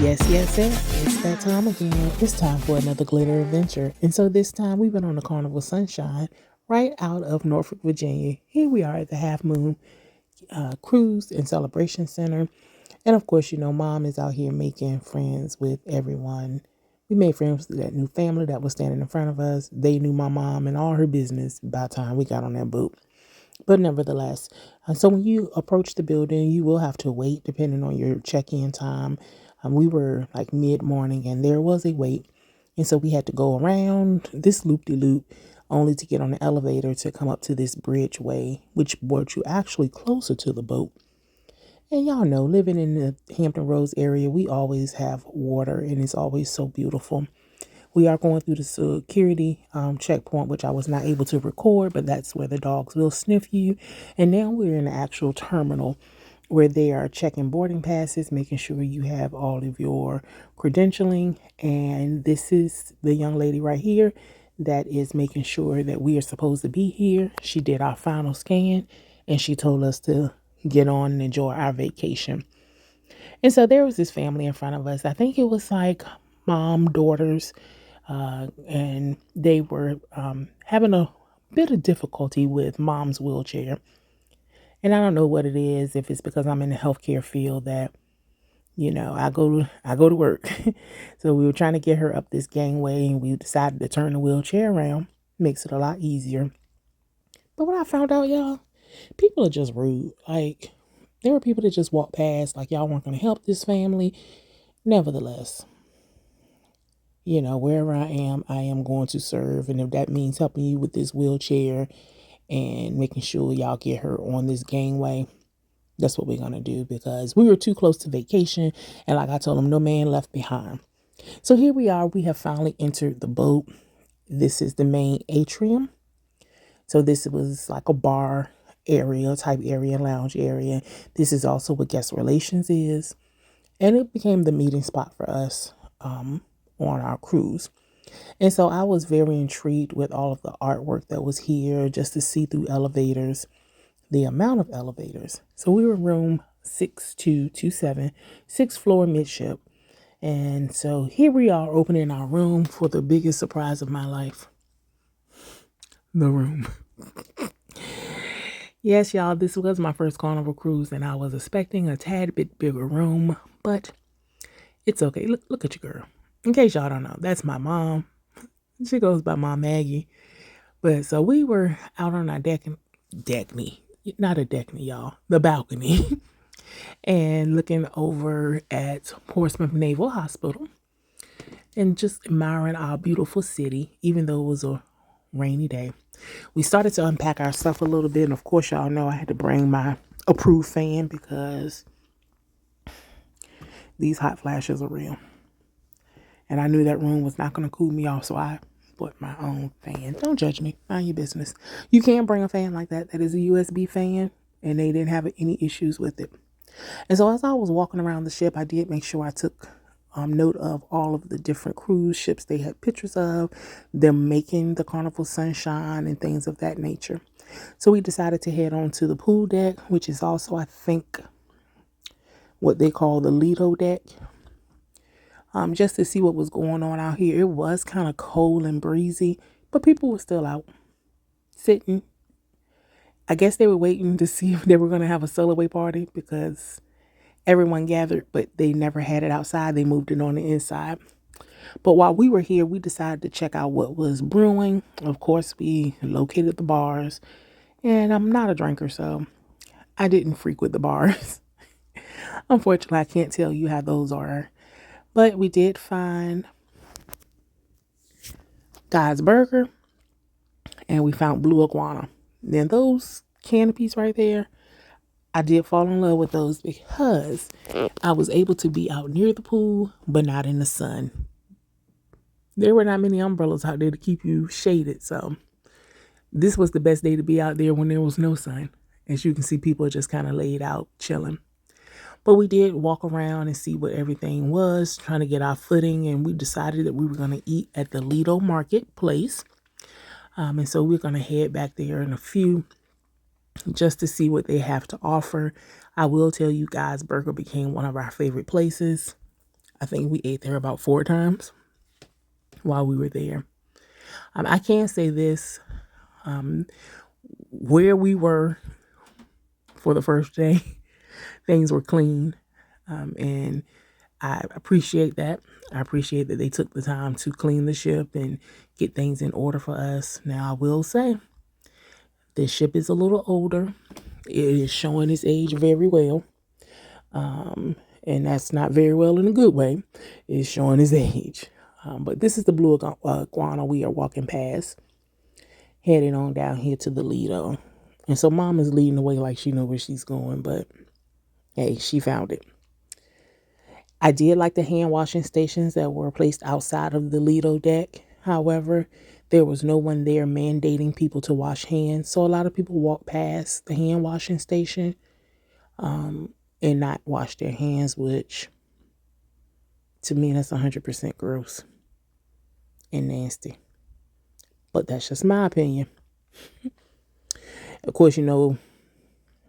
Yes. It's that time again. It's time for another glitter adventure. And so this time we've been on the Carnival Sunshine right out of Norfolk, Virginia. Here we are at the Half Moon Cruise and Celebration Center. And of course, mom is out here making friends with everyone. We made friends with that new family that was standing in front of us. They knew my mom and all her business by the time we got on that boat. But nevertheless, so when you approach the building, you will have to wait depending on your check-in time. We were like mid-morning and there was a wait. And so we had to go around this loop-de-loop only to get on the elevator to come up to this bridgeway, which brought you actually closer to the boat. And y'all know, living in the Hampton Roads area, we always have water and it's always so beautiful. We are going through the security checkpoint, which I was not able to record, but that's where the dogs will sniff you. And now we're in the actual terminal where they are checking boarding passes, making sure you have all of your credentialing. And this is the young lady right here that is making sure that we are supposed to be here. She did our final scan and she told us to get on and enjoy our vacation. And so there was this family in front of us. I think it was like mom, daughters, and they were having a bit of difficulty with mom's wheelchair. And I don't know what it is, if it's because I'm in the healthcare field that, I go to work. So we were trying to get her up this gangway and we decided to turn the wheelchair around. Makes it a lot easier. But what I found out, y'all, people are just rude. Like, there were people that just walked past like y'all weren't going to help this family. Nevertheless, wherever I am going to serve. And if that means helping you with this wheelchair and making sure y'all get her on this gangway, that's what we're going to do, because we were too close to vacation. And like I told them, no man left behind. So here we are. We have finally entered the boat. This is the main atrium. So this was like a bar area, type area, lounge area. This is also what guest relations is. And it became the meeting spot for us on our cruise. And so I was very intrigued with all of the artwork that was here, just to see through elevators, the amount of elevators. So we were room 6227, sixth floor midship. And so here we are opening our room for the biggest surprise of my life. The room. Yes, y'all, this was my first Carnival cruise and I was expecting a tad bit bigger room, but it's okay. Look at you, girl. In case y'all don't know, that's my mom. She goes by Mom Maggie. But so we were out on our balcony, y'all, the balcony, and looking over at Portsmouth Naval Hospital and just admiring our beautiful city, even though it was a rainy day. We started to unpack our stuff a little bit. And of course, y'all know I had to bring my approved fan because these hot flashes are real. And I knew that room was not going to cool me off, so I bought my own fan. Don't judge me. Mind your business. You can bring a fan like that. That is a USB fan, and they didn't have any issues with it. And so as I was walking around the ship, I did make sure I took note of all of the different cruise ships they had pictures of, them making the Carnival Sunshine and things of that nature. So we decided to head on to the pool deck, which is also, I think, what they call the Lido deck. Just to see what was going on out here. It was kind of cold and breezy, but people were still out sitting. I guess they were waiting to see if they were going to have a sail-away party because everyone gathered, but they never had it outside. They moved it on the inside. But while we were here, we decided to check out what was brewing. Of course, we located the bars, and I'm not a drinker, so I didn't frequent the bars. Unfortunately, I can't tell you how those are. But we did find God's Burger and we found Blue Iguana. Then those canopies right there, I did fall in love with those because I was able to be out near the pool, but not in the sun. There were not many umbrellas out there to keep you shaded. So this was the best day to be out there when there was no sun. As you can see, people are just kind of laid out chilling. But we did walk around and see what everything was, trying to get our footing. And we decided that we were going to eat at the Lido Marketplace. And so we're going to head back there in a few just to see what they have to offer. I will tell you guys, Burger became one of our favorite places. I think we ate there about 4 times while we were there. I can say this, where we were for the first day, things were clean. And I appreciate that. I appreciate that they took the time to clean the ship and get things in order for us. Now, I will say, this ship is a little older. It is showing its age very well. And that's not very well in a good way. It's showing its age. But this is the blue iguana we are walking past, heading on down here to the Lido. And so mom is leading the way like she knows where she's going, but hey, she found it. I did like the hand washing stations that were placed outside of the Lido deck. However, there was no one there mandating people to wash hands. So a lot of people walk past the hand washing station and not wash their hands, which to me, that's 100% gross and nasty. But that's just my opinion. Of course, you know,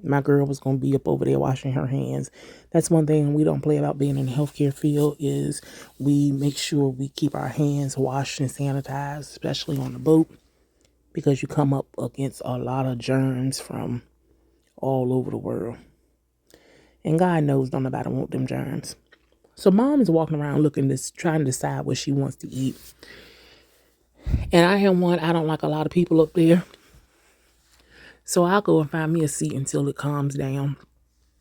my girl was going to be up over there washing her hands. That's one thing we don't play about being in the healthcare field is we make sure we keep our hands washed and sanitized, especially on the boat, because you come up against a lot of germs from all over the world. And God knows don't nobody want them germs. So mom is walking around trying to decide what she wants to eat. And I don't like a lot of people up there. So I'll go and find me a seat until it calms down,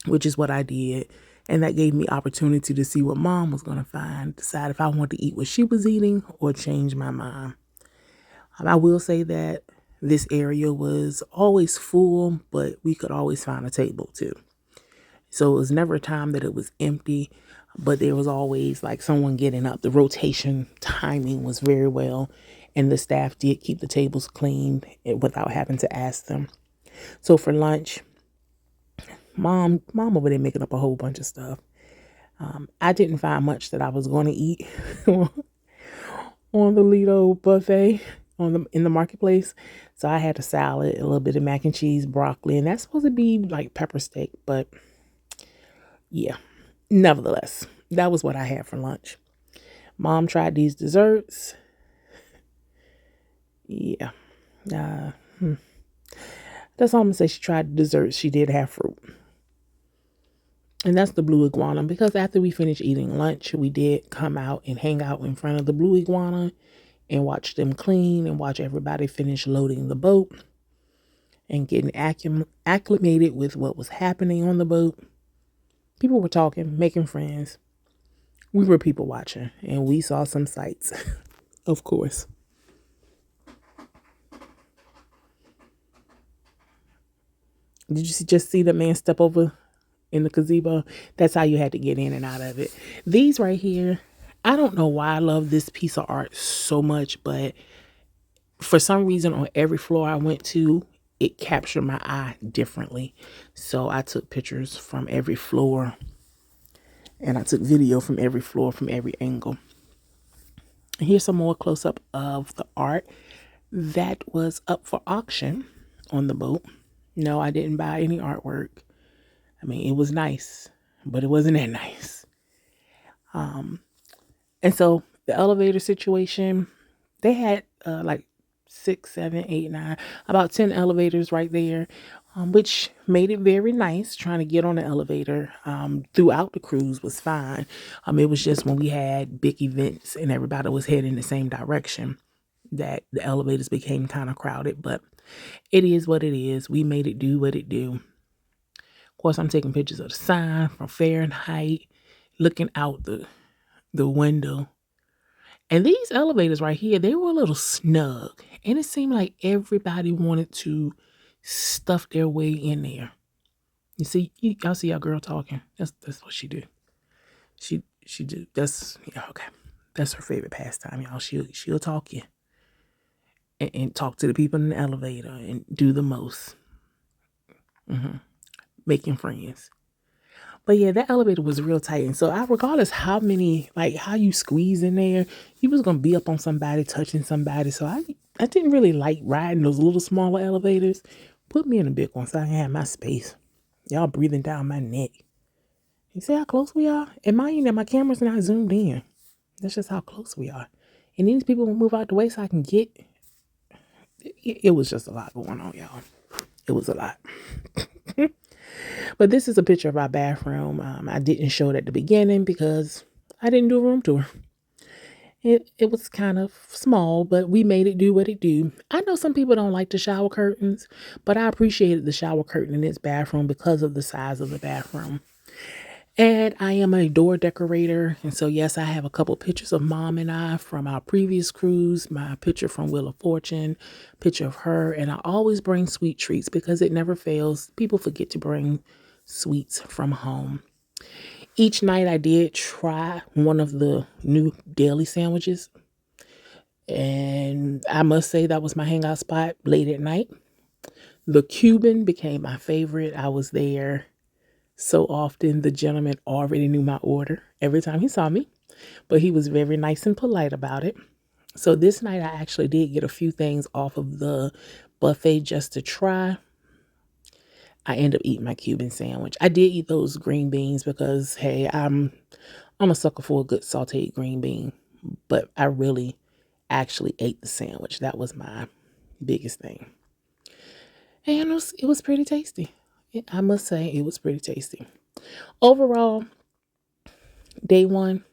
which is what I did. And that gave me opportunity to see what mom was going to find, decide if I wanted to eat what she was eating or change my mind. I will say that this area was always full, but we could always find a table too. So it was never a time that it was empty, but there was always like someone getting up. The rotation timing was very well, and the staff did keep the tables clean without having to ask them. So for lunch, mom over there making up a whole bunch of stuff. I didn't find much that I was going to eat on the Lido buffet in the marketplace. So I had a salad, a little bit of mac and cheese, broccoli, and that's supposed to be like pepper steak. But yeah, nevertheless, that was what I had for lunch. Mom tried these desserts. Yeah. That's all I'm going to say. She tried the desserts. She did have fruit. And that's the blue iguana, because after we finished eating lunch, we did come out and hang out in front of the blue iguana and watch them clean and watch everybody finish loading the boat and getting acclimated with what was happening on the boat. People were talking, making friends. We were people watching, and we saw some sights, of course. Did you just see the man step over in the gazebo? That's how you had to get in and out of it. These right here, I don't know why I love this piece of art so much, but for some reason on every floor I went to, it captured my eye differently. So I took pictures from every floor, and I took video from every floor, from every angle. Here's some more close-up of the art that was up for auction on the boat. No, I didn't buy any artwork. I mean, it was nice, but it wasn't that nice. And so the elevator situation, they had like 6, 7, 8, 9, about 10 elevators right there, which made it very nice. Trying to get on the elevator throughout the cruise was fine. It was just when we had big events and everybody was heading the same direction that the elevators became kind of crowded, but it is what it is. We made it do what it do. Of course, I'm taking pictures of the sign from Fahrenheit, looking out the window. And these elevators right here, they were a little snug. And it seemed like everybody wanted to stuff their way in there. You see, y'all see our girl talking. That's what she do. She do. That's, yeah, okay. That's her favorite pastime, y'all. She'll talk you. And talk to the people in the elevator and do the most. Making friends. But yeah, that elevator was real tight. And so regardless how you squeeze in there, you was going to be up on somebody, touching somebody. So I didn't really like riding those little smaller elevators. Put me in a big one so I can have my space. Y'all breathing down my neck. You see how close we are? And mind you, that my camera's not zoomed in. That's just how close we are. And these people will move out the way so I can get. It was just a lot going on, y'all. It was a lot. But this is a picture of our bathroom. I didn't show it at the beginning because I didn't do a room tour. It was kind of small, but we made it do what it do. I know some people don't like the shower curtains, but I appreciated the shower curtain in this bathroom because of the size of the bathroom. And I am a door decorator. And so, yes, I have a couple pictures of Mom and I from our previous cruise, my picture from Wheel of Fortune, picture of her. And I always bring sweet treats because it never fails. People forget to bring sweets from home. Each night I did try one of the new daily sandwiches. And I must say that was my hangout spot late at night. The Cuban became my favorite. I was there so often. The gentleman already knew my order every time he saw me, but he was very nice and polite about it. So this night I actually did get a few things off of the buffet just to try. I ended up eating my Cuban sandwich. I did eat those green beans because, hey, I'm a sucker for a good sauteed green bean, but I really actually ate the sandwich. That was my biggest thing. And it was pretty tasty. I must say it was pretty tasty. Overall, day one,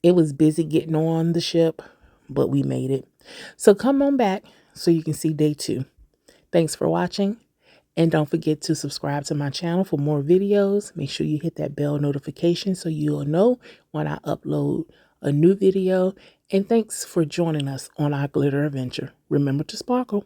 it was busy getting on the ship, but we made it. So come on back so you can see day two. Thanks for watching. And don't forget to subscribe to my channel for more videos. Make sure you hit that bell notification so you'll know when I upload a new video. And thanks for joining us on our glitter adventure. Remember to sparkle.